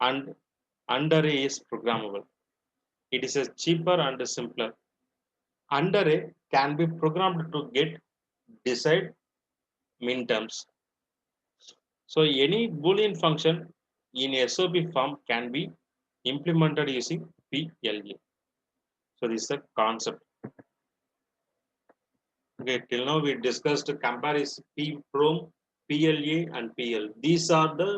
and underarray is programmable. It is a cheaper and simpler. Underarray can be programmed to get decide min terms. So any Boolean function in SOP form can be implemented using PLA. So this is the concept. Okay, till now we discussed comparison PROM, PLA and PL. These are the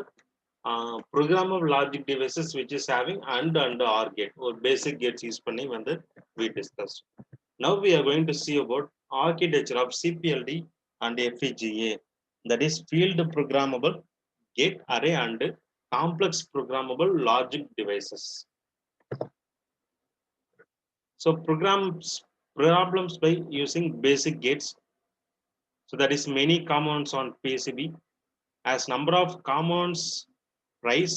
programmable logic devices which is having and OR gate or basic gates use பண்ணி வந்து we discussed. Now we are going to see about architecture of CPLD and FPGA, that is field programmable gate array and complex programmable logic devices. So problems by using basic gates. So that is many components on PCB. As number of components rise,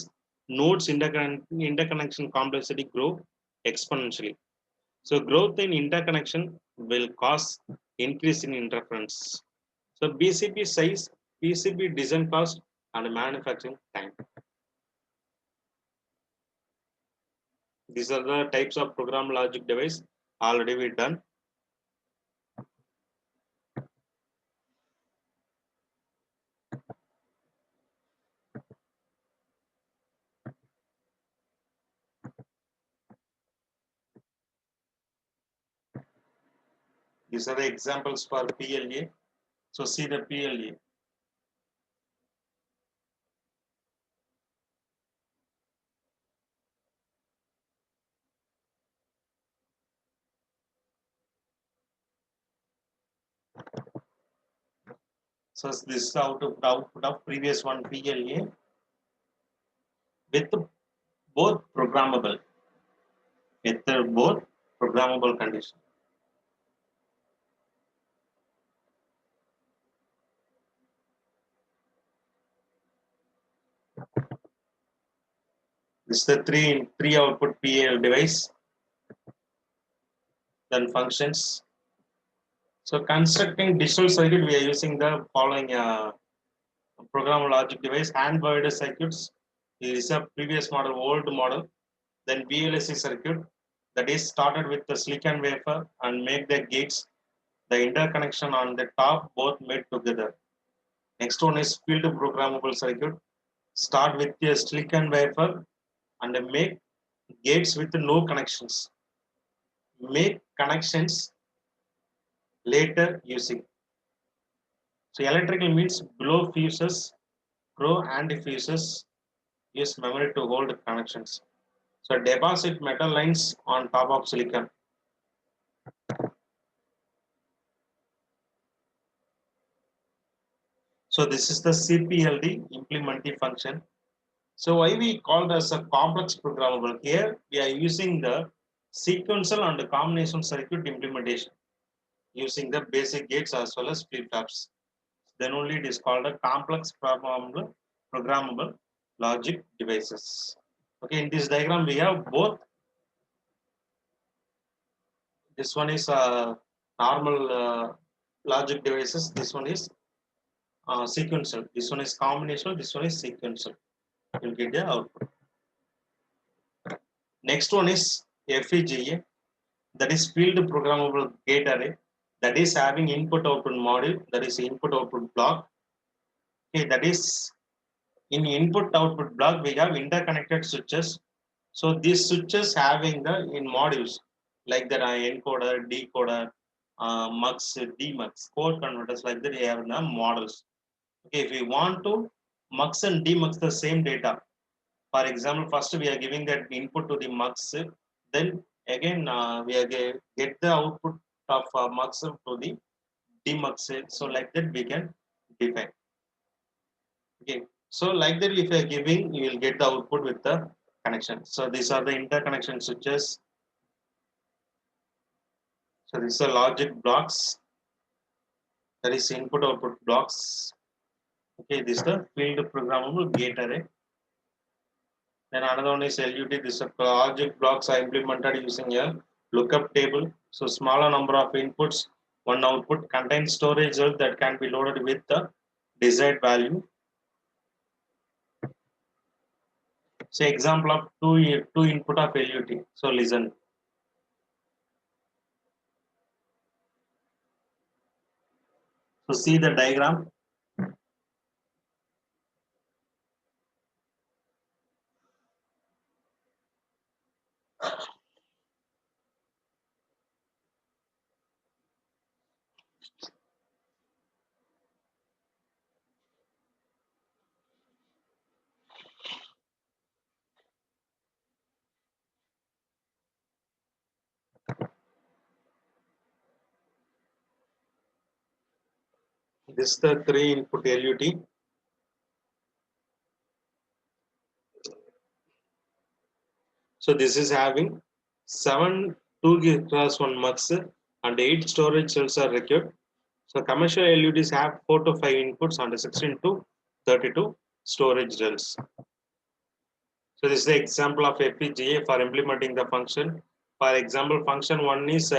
nodes interconnection complexity grow exponentially. So growth in interconnection will cause increase in interference. So BCB size, PCB design cost and manufacturing time. These are the types of program logic device already we done. These are the examples for PLA. So see the PLA. So this is output of previous one PLA with both programmable, condition. This is the three output PL device. Then functions. So constructing digital circuit, we are using the following programmable logic device. Hand wired circuits. This is a previous model, old model. Then VLSI circuit, that is started with the silicon wafer and make the gates, the interconnection on the top both made together. Next one is field programmable circuit. Start with the silicon wafer and make gates with no connections. Make connections later using. So electrical means blow fuses, grow antifuses, use memory to hold connections. So deposit metal lines on top of silicon. So this is the CPLD implementing function. So why we called as a complex programmable? Here we are using the sequential and combination circuit implementation using the basic gates as well as flip-flops. Then only it is called a complex programmable logic devices. Okay, in this diagram we have both. This one is normal logic devices. This one is sequential. This one is combinational. This one is sequential. You'll get the output. Next one is FPGA, that is field programmable gate array, that is having input output module, that is input output block. Okay, that is in input output block we have interconnected switches. So these switches having the in modules like that encoder, decoder, mux, demux, code converters, like that we have the models. Okay, if we want to mux and demux the same data, for example, first we are giving that input to the mux, then again we are get the output of mux to the demux. So like that we can define. Okay, so like that if you are giving, you will get the output with the connection. So these are the interconnection switches. So these are logic blocks. That is input output blocks. Okay, this is the field programmable gate array. Then another one is LUT. This logic blocks are implemented using a lookup table. So smaller number of inputs, one output contains storage that can be loaded with the desired value. So example of two input of LUT. So listen. So see the diagram. This is the three input LUT. So this is having 7 2 class 1 mux and 8 storage cells are required. So commercial LUTs have 4 to 5 inputs and 16 to 32 storage cells. So this is the example of FPGA for implementing the function. For example, function 1 is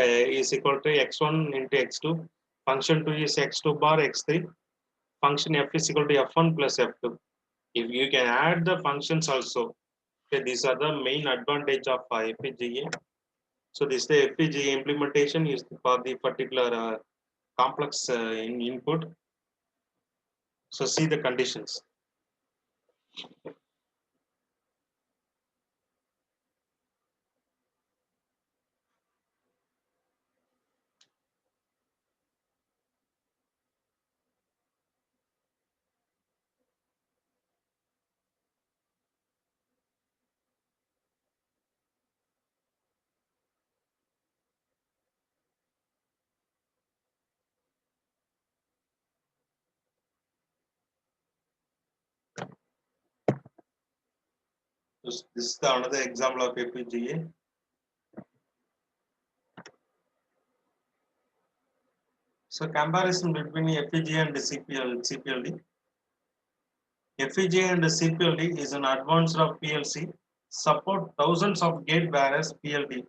equal to x1 into x2. Function 2 is x2 bar x3. Function f is equal to f1 plus f2. If you can add the functions also, okay, these are the main advantage of FPGA. So this is the FPGA implementation is for the particular complex input. So see the conditions. This is the another example of FPGA. So comparison between FPGA and CPLD. FPGA and CPLD is an advanced of PLC, support thousands of gates, whereas PLD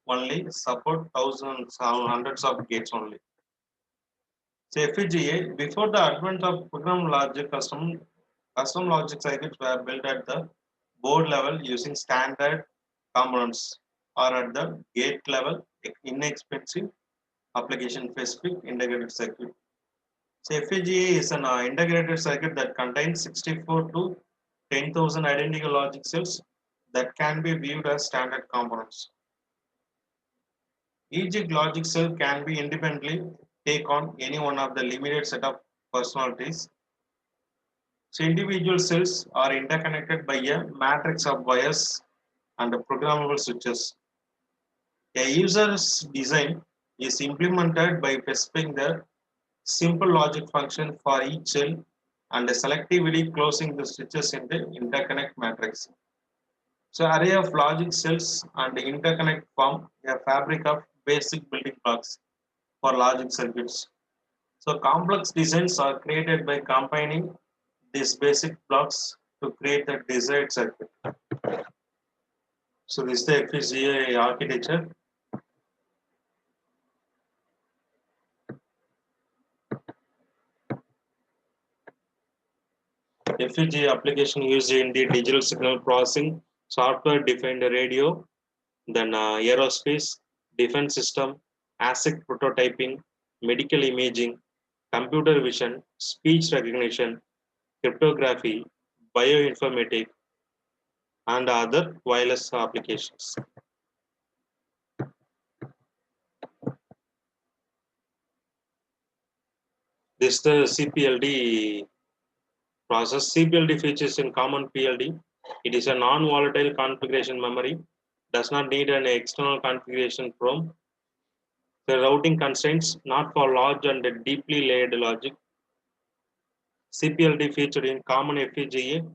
only support thousands or hundreds of gates only. So FPGA, before the advent of program logic, custom logic circuits were built at the board level using standard components or at the gate level, inexpensive application specific integrated circuit. So FPGA is an integrated circuit that contains 64 to 10,000 identical logic cells that can be viewed as standard components. Each logic cell can be independently take on any one of the limited set of personalities. So individual cells are interconnected by a matrix of wires and programmable switches. A user's design is implemented by specifying the simple logic function for each cell and selectively closing the switches in the interconnect matrix. So array of logic cells and interconnect form a fabric of basic building blocks for logic circuits. So complex designs are created by combining these basic blocks to create the desired circuit. So this is the FPGA architecture. FPGA application used in the digital signal processing, software-defined radio, then aerospace, defense system, ASIC prototyping, medical imaging, computer vision, speech recognition, cryptography, bioinformatics, and other wireless applications. This is the CPLD process. CPLD features in common PLD. It is a non-volatile configuration memory, does not need an external configuration from the routing constraints, not for large and deeply layered logic. CPLD featured in common FPGA,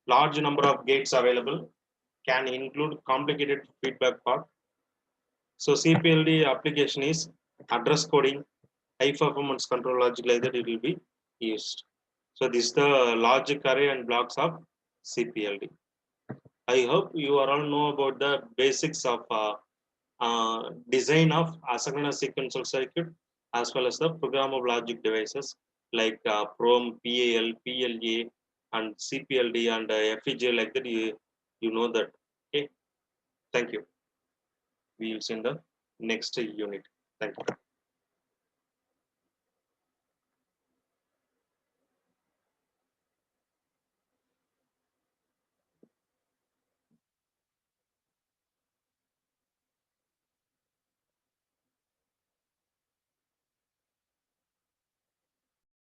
large number of gates available, can include complicated feedback path. So CPLD application is address coding, high performance control logic like that it will be used. So this is the logic array and blocks of CPLD. I hope you all know about the basics of design of asynchronous sequential circuit as well as the programmable logic devices like PROM, PAL, PLA, and CPLD and FPGA like that. You know that. Okay. Thank you. We will see in the next unit. Thank you.